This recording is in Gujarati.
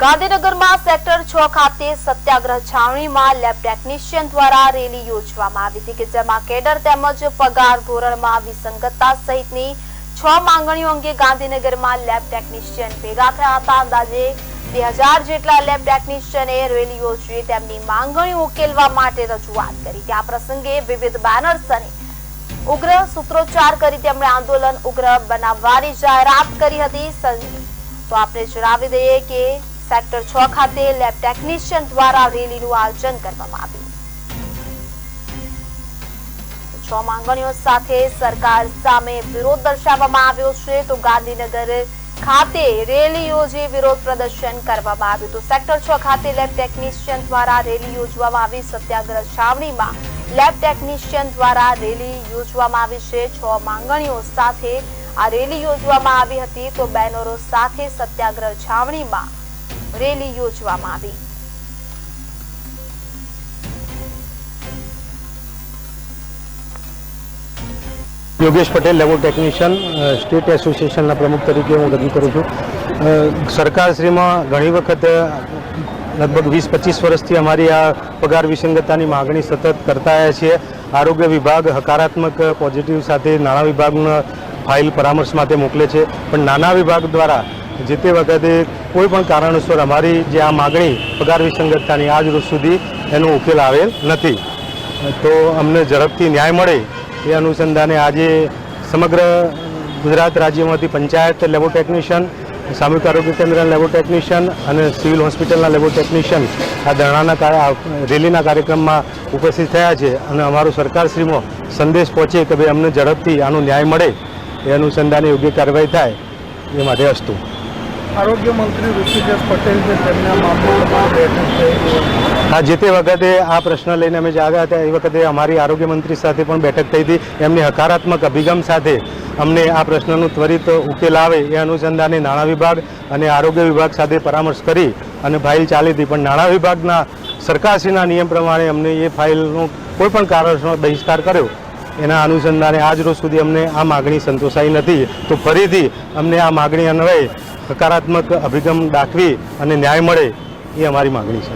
ગાંધીનગરમાં સેક્ટર 6 ખાતે સત્યાગ્રહ છાવણીમાં લેબ ટેકનિશિયન દ્વારા રેલી યોજવામાં આવી હતી કે જેમાં કેડર તેમજ પગાર ધોરણમાં વિસંગતતા સહિતની 6 માંગણીઓ અંગે ગાંધીનગરમાં લેબ ટેકનિશિયન ભેગા થયા હતા। અંદાજે 2000 જેટલા લેબ ટેકનિશિયને રેલી યોજી તેમની માંગણીઓ ઉકેલવા માટે રજૂઆત કરી। આ પ્રસંગે વિવિધ બેનર્સ અને ઉગ્ર સૂત્રોચ્ચાર કરી તેમણે આંદોલન ઉગ્ર બનાવવાની જાહેરાત કરી હતી। તો આપણે જણાવી દઈએ કે સેક્ટર 6 ખાતે લેબ ટેકનિશિયન દ્વારા રેલીનું આયોજન કરવામાં આવ્યું। 6 માંગણીઓ સાથે સરકાર સામે વિરોધ દર્શાવવામાં આવ્યો છે। તો ગાંધીનગર ખાતે રેલી યોજી વિરોધ પ્રદર્શન કરવામાં આવ્યું। તો સેક્ટર 6 ખાતે લેબ ટેકનિશિયન દ્વારા રેલી યોજવામાં આવી। સત્યાગ્રહ છાવણીમાં લેબ ટેકનિશિયન દ્વારા રેલી યોજવામાં આવી છે। 6 માંગણીઓ સાથે આ રેલી યોજવામાં આવી હતી। તો બેનરો સાથે સત્યાગ્રહ છાવણીમાં રેલી યોજવામાં આવી। योगेश पटेल लेबो टेक्निशियन स्टेट एसोसिएशन प्रमुख तरीके हूँ रजू करूँ छूँ। सरकारश्री में घनी वखत लगभग 20-25 वर्षथी अमारी आ पगार विसंगततानी मागणी सतत करता आव्या छीए। आरोग्य विभाग हकारात्मक पॉजिटिव साथे नाणां विभागना फाइल परामर्श माटे मोकले छे, पण नाणां विभाग द्वारा जे ते वखते कोईपण कारणसर अमारी जे आ मागणी पगार विसंगततानी आज रोज सुधी एनो उकेल आवेल नथी। तो अमने झड़पथी न्याय मळे એ અનુસંધાને આજે સમગ્ર ગુજરાત રાજ્યમાંથી પંચાયત લેબો ટેકનિશિયન, સામૂહિક આરોગ્ય કેન્દ્રના લેબો ટેકનિશિયન અને સિવિલ હોસ્પિટલના લેબો ટેકનિશિયન આ ધરણાના રેલીના કાર્યક્રમમાં ઉપસ્થિત થયા છે અને અમારો સરકારશ્રીમાં સંદેશ પહોંચે કે ભાઈ અમને ઝડપથી આનો ન્યાય મળે એ અનુસંધાને યોગ્ય કાર્યવાહી થાય એ માટે અસ્તુ। આરોગ્ય મંત્રી ઋષિકેશ પટેલ છે તેમના મામલામાં બેઠક થઈ। હા, જે તે વખતે આ પ્રશ્ન લઈને અમે જાગ્યા હતા એ વખતે અમારી આરોગ્ય મંત્રી સાથે પણ બેઠક થઈ હતી। એમની હકારાત્મક અભિગમ સાથે અમને આ પ્રશ્નનું ત્વરિત ઉકેલ આવે એ અનુસંધાને નાણાં વિભાગ અને આરોગ્ય વિભાગ સાથે પરામર્શ કરી અને ફાઇલ ચાલી હતી, પણ નાણાં વિભાગના સરકારશ્રીના નિયમ પ્રમાણે અમને એ ફાઇલનો કોઈ પણ કારણસર બહિષ્કાર કર્યો। એના અનુસંધાને આજ રોજ સુધી અમને આ માગણી સંતોષાઈ નથી। તો ફરીથી અમને આ માગણી અન્વયે હકારાત્મક અભિગમ દાખવી અને ન્યાય મળે એ અમારી માગણી છે।